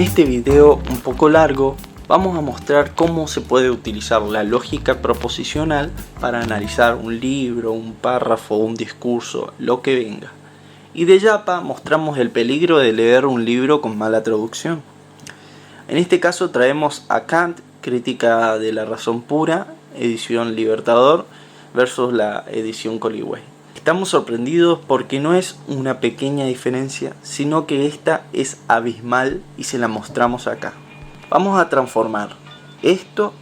este video un poco largo vamos a mostrar cómo se puede utilizar la lógica proposicional para analizar un libro, un párrafo, un discurso, lo que venga. Y de yapa mostramos el peligro de leer un libro con mala traducción. En este caso traemos a Kant, Crítica de la Razón Pura, edición Libertador, versus la edición Coligüey. Estamos sorprendidos porque no es una pequeña diferencia, sino que esta es abismal y se la mostramos acá. Vamos a transformar esto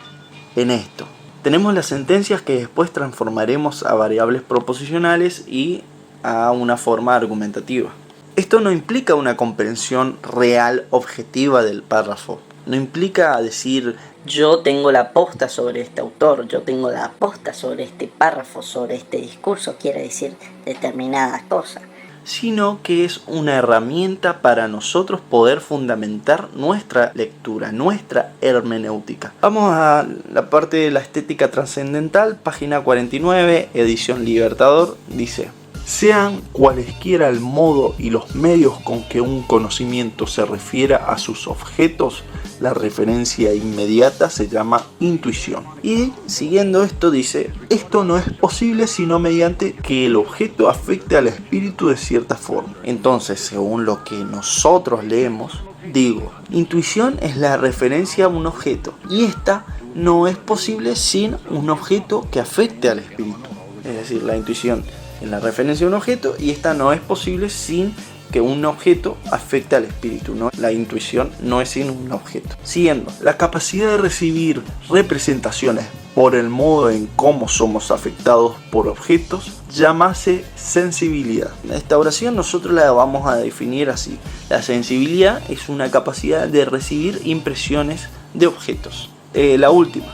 en esto. Tenemos las sentencias que después transformaremos a variables proposicionales y a una forma argumentativa. Esto no implica una comprensión real objetiva del párrafo. No implica decir yo tengo la posta sobre este autor, yo tengo la posta sobre este párrafo, sobre este discurso, quiere decir determinadas cosas. Sino que es una herramienta para nosotros poder fundamentar nuestra lectura, nuestra hermenéutica. Vamos a la parte de la estética trascendental, página 49, edición Libertador, dice: sean cualesquiera el modo y los medios con que un conocimiento se refiera a sus objetos, la referencia inmediata se llama intuición. Y siguiendo esto dice: esto no es posible sino mediante que el objeto afecte al espíritu de cierta forma. Entonces, según lo que nosotros leemos, digo, intuición es la referencia a un objeto, y esta no es posible sin un objeto que afecte al espíritu. Es decir, la intuición es la referencia a un objeto, y esta no es posible sin que un objeto afecte al espíritu, ¿no? La intuición no es sin un objeto. Siguiendo, la capacidad de recibir representaciones por el modo en cómo somos afectados por objetos, llámase sensibilidad. Esta oración nosotros la vamos a definir así: la sensibilidad es una capacidad de recibir impresiones de objetos. La última: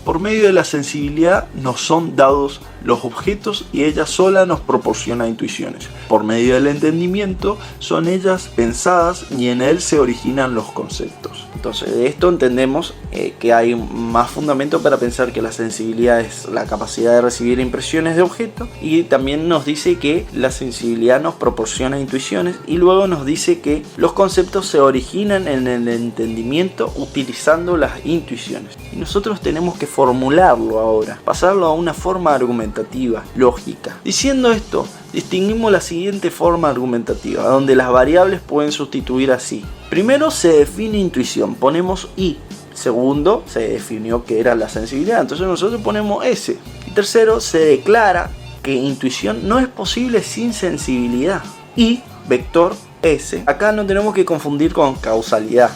por medio de la sensibilidad nos son dados los objetos y ella sola nos proporciona intuiciones. Por medio del entendimiento son ellas pensadas y en él se originan los conceptos. Entonces, de esto entendemos que hay más fundamento para pensar que la sensibilidad es la capacidad de recibir impresiones de objetos, y también nos dice que la sensibilidad nos proporciona intuiciones, y luego nos dice que los conceptos se originan en el entendimiento utilizando las intuiciones. Y nosotros tenemos que formularlo ahora, pasarlo a una forma argumentativa, lógica. Diciendo esto, distinguimos la siguiente forma argumentativa, donde las variables pueden sustituir así. Primero se define intuición, ponemos I. Segundo, se definió que era la sensibilidad, entonces nosotros ponemos S. Y tercero, se declara que intuición no es posible sin sensibilidad. Y vector S. Acá no tenemos que confundir con causalidad.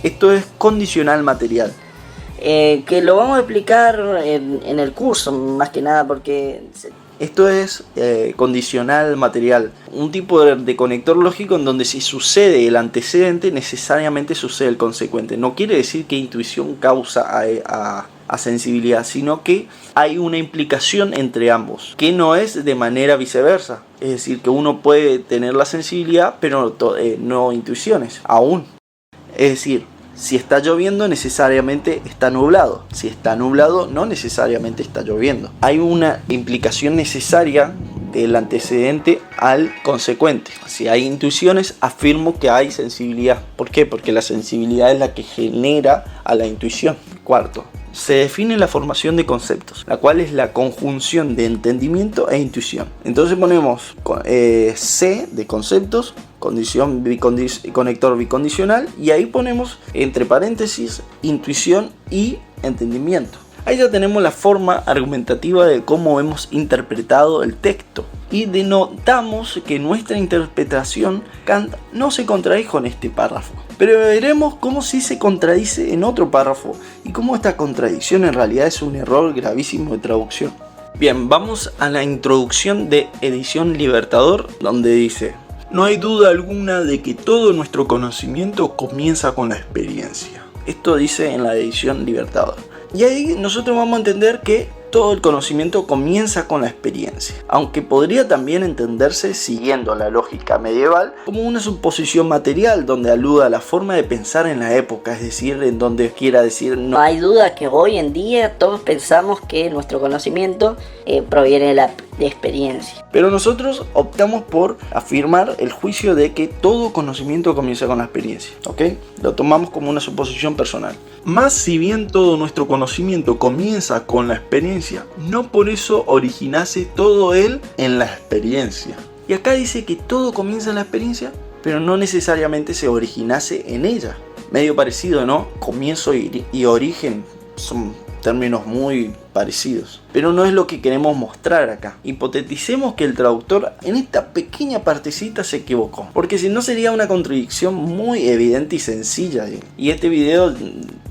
Esto es condicional material. Que lo vamos a explicar en el curso, más que nada, porque esto es condicional material, un tipo de conector lógico en donde si sucede el antecedente necesariamente sucede el consecuente. No quiere decir que intuición causa a sensibilidad, sino que hay una implicación entre ambos, que no es de manera viceversa. Es decir, que uno puede tener la sensibilidad pero no intuiciones aún. Es decir, si está lloviendo necesariamente está nublado, si está nublado no necesariamente está lloviendo. Hay una implicación necesaria del antecedente al consecuente. Si hay intuiciones, afirmo que hay sensibilidad. ¿Por qué? Porque la sensibilidad es la que genera a la intuición. Cuarto, se define la formación de conceptos, la cual es la conjunción de entendimiento e intuición. Entonces ponemos C de conceptos, conector bicondicional, y ahí ponemos entre paréntesis intuición y entendimiento. Ahí ya tenemos la forma argumentativa de cómo hemos interpretado el texto, y denotamos que nuestra interpretación Kant no se contradijo en este párrafo, pero veremos cómo sí se contradice en otro párrafo y cómo esta contradicción en realidad es un error gravísimo de traducción. Bien, vamos a la introducción de edición Libertador, donde dice: no hay duda alguna de que todo nuestro conocimiento comienza con la experiencia. Esto dice en la edición Libertador. Y ahí nosotros vamos a entender que todo el conocimiento comienza con la experiencia, aunque podría también entenderse, siguiendo la lógica medieval, como una suposición material donde aluda a la forma de pensar en la época, es decir, en donde quiera decir no hay duda que hoy en día todos pensamos que nuestro conocimiento proviene de experiencia. Pero nosotros optamos por afirmar el juicio de que todo conocimiento comienza con la experiencia, ¿ok? Lo tomamos como una suposición personal. Más si bien todo nuestro conocimiento comienza con la experiencia, no por eso originase todo él en la experiencia. Y acá dice que todo comienza en la experiencia, pero no necesariamente se originase en ella. Medio parecido, ¿no? Comienzo y origen son términos muy parecidos, pero no es lo que queremos mostrar acá. Hipoteticemos que el traductor en esta pequeña partecita se equivocó, porque si no sería una contradicción muy evidente y sencilla, y este video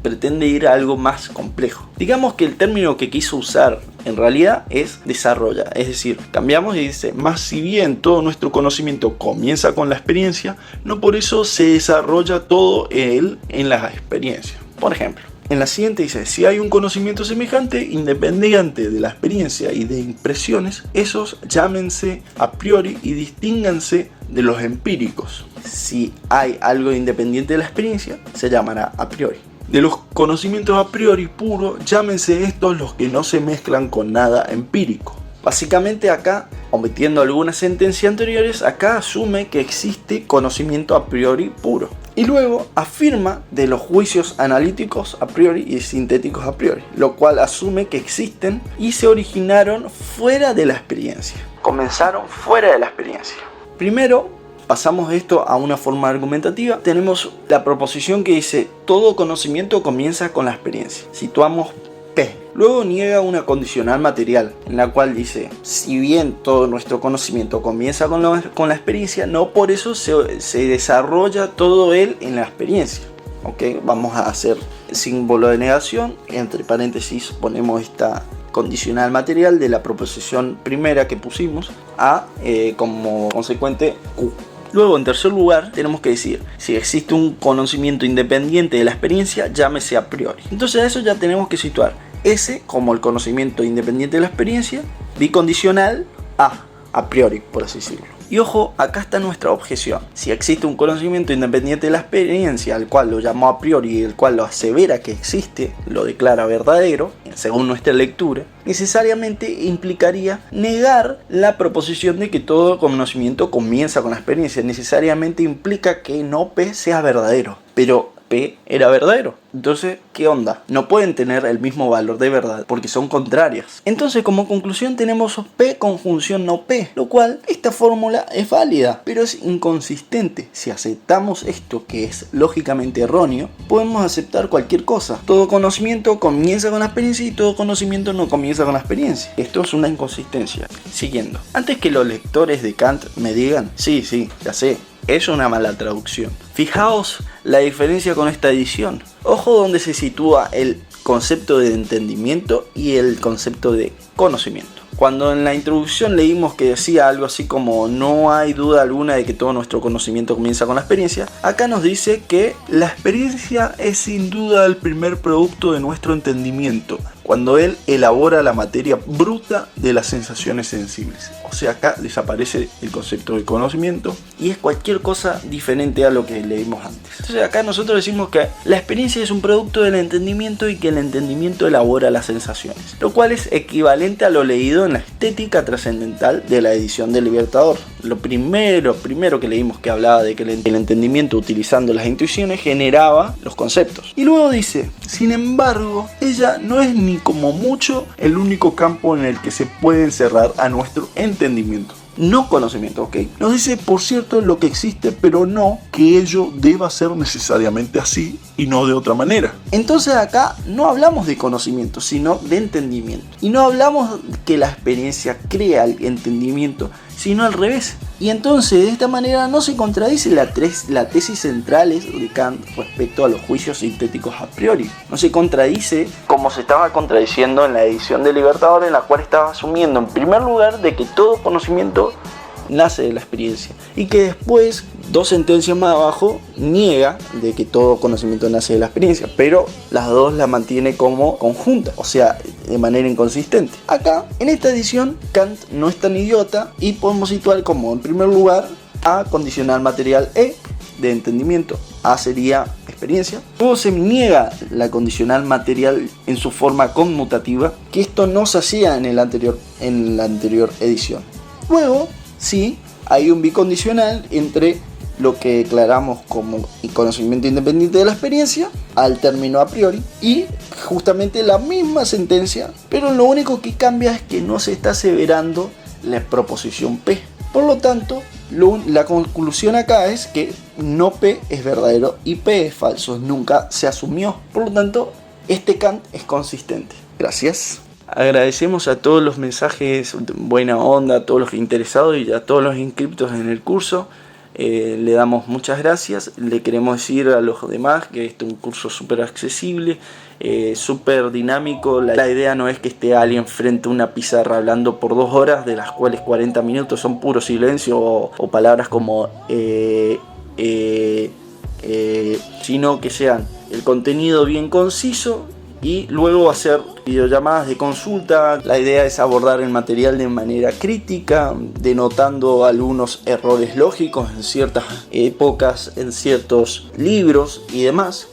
pretende ir a algo más complejo. Digamos que el término que quiso usar en realidad es desarrolla, es decir, cambiamos y dice, más si bien todo nuestro conocimiento comienza con la experiencia, no por eso se desarrolla todo él en la experiencia. Por ejemplo, en la siguiente dice, si hay un conocimiento semejante, independiente de la experiencia y de impresiones, esos llámense a priori y distínganse de los empíricos. Si hay algo independiente de la experiencia, se llamará a priori. De los conocimientos a priori puros, llámense estos los que no se mezclan con nada empírico. Básicamente acá, omitiendo algunas sentencias anteriores, acá asume que existe conocimiento a priori puro. Y luego afirma de los juicios analíticos a priori y sintéticos a priori, lo cual asume que existen y se originaron fuera de la experiencia. Comenzaron fuera de la experiencia. Primero, pasamos esto a una forma argumentativa. Tenemos la proposición que dice, todo conocimiento comienza con la experiencia. Situamos P. Luego niega una condicional material, en la cual dice, si bien todo nuestro conocimiento comienza con la experiencia, no por eso se desarrolla todo él en la experiencia. ¿Okay? Vamos a hacer símbolo de negación, entre paréntesis ponemos esta condicional material de la proposición primera que pusimos, A como consecuente Q. Luego, en tercer lugar, tenemos que decir, si existe un conocimiento independiente de la experiencia, llámese a priori. Entonces a eso ya tenemos que situar S como el conocimiento independiente de la experiencia, bicondicional a priori, por así decirlo. Y ojo, acá está nuestra objeción. Si existe un conocimiento independiente de la experiencia, el cual lo llamó a priori y el cual lo asevera que existe, lo declara verdadero, según nuestra lectura, necesariamente implicaría negar la proposición de que todo conocimiento comienza con la experiencia. Necesariamente implica que no P sea verdadero, pero P era verdadero. Entonces, ¿qué onda? No pueden tener el mismo valor de verdad porque son contrarias. Entonces, como conclusión tenemos P conjunción no P, lo cual esta fórmula es válida, pero es inconsistente. Si aceptamos esto, que es lógicamente erróneo, podemos aceptar cualquier cosa. Todo conocimiento comienza con la experiencia y todo conocimiento no comienza con la experiencia. Esto es una inconsistencia. Siguiendo. Antes que los lectores de Kant me digan, sí, ya sé, es una mala traducción. Fijaos la diferencia con esta edición. Ojo donde se sitúa el concepto de entendimiento y el concepto de conocimiento. Cuando en la introducción leímos que decía algo así como no hay duda alguna de que todo nuestro conocimiento comienza con la experiencia, acá nos dice que la experiencia es sin duda el primer producto de nuestro entendimiento, cuando él elabora la materia bruta de las sensaciones sensibles. O sea, acá desaparece el concepto de conocimiento y es cualquier cosa diferente a lo que leímos antes. Entonces acá nosotros decimos que la experiencia es un producto del entendimiento y que el entendimiento elabora las sensaciones, lo cual es equivalente a lo leído en la estética trascendental de la edición del Libertador. Lo primero que leímos que hablaba de que el entendimiento, utilizando las intuiciones, generaba los conceptos. Y luego dice, sin embargo, ella no es ni como mucho el único campo en el que se puede encerrar a nuestro entendimiento. No conocimiento, ok. Nos dice, por cierto, lo que existe, pero no que ello deba ser necesariamente así y no de otra manera. Entonces acá no hablamos de conocimiento, sino de entendimiento. Y no hablamos que la experiencia crea el entendimiento, sino al revés. Y entonces de esta manera no se contradice la tesis central de Kant respecto a los juicios sintéticos a priori. No se contradice como se estaba contradiciendo en la edición del Libertador, en la cual estaba asumiendo en primer lugar de que todo conocimiento nace de la experiencia y que después, dos sentencias más abajo, niega de que todo conocimiento nace de la experiencia, pero las dos la mantiene como conjunta, o sea, de manera inconsistente. Acá, en esta edición, Kant no es tan idiota y podemos situar como en primer lugar A condicional material E de entendimiento A sería experiencia. Luego se niega la condicional material en su forma conmutativa, que esto no se hacía en la anterior edición. Luego, sí, hay un bicondicional entre lo que declaramos como conocimiento independiente de la experiencia al término a priori, y justamente la misma sentencia, pero lo único que cambia es que no se está aseverando la proposición P. Por lo tanto, la conclusión acá es que no P es verdadero y P es falso, nunca se asumió. Por lo tanto, este Kant es consistente. Gracias. Agradecemos a todos los mensajes buena onda, a todos los interesados y a todos los inscriptos en el curso. Le damos muchas gracias. Le queremos decir a los demás que este es un curso súper accesible, súper dinámico. La idea no es que esté alguien frente a una pizarra hablando por 2 horas, de las cuales 40 minutos son puro silencio o palabras como sino que sean el contenido bien conciso y luego hacer videollamadas de consulta. La idea es abordar el material de manera crítica, denotando algunos errores lógicos en ciertas épocas, en ciertos libros y demás.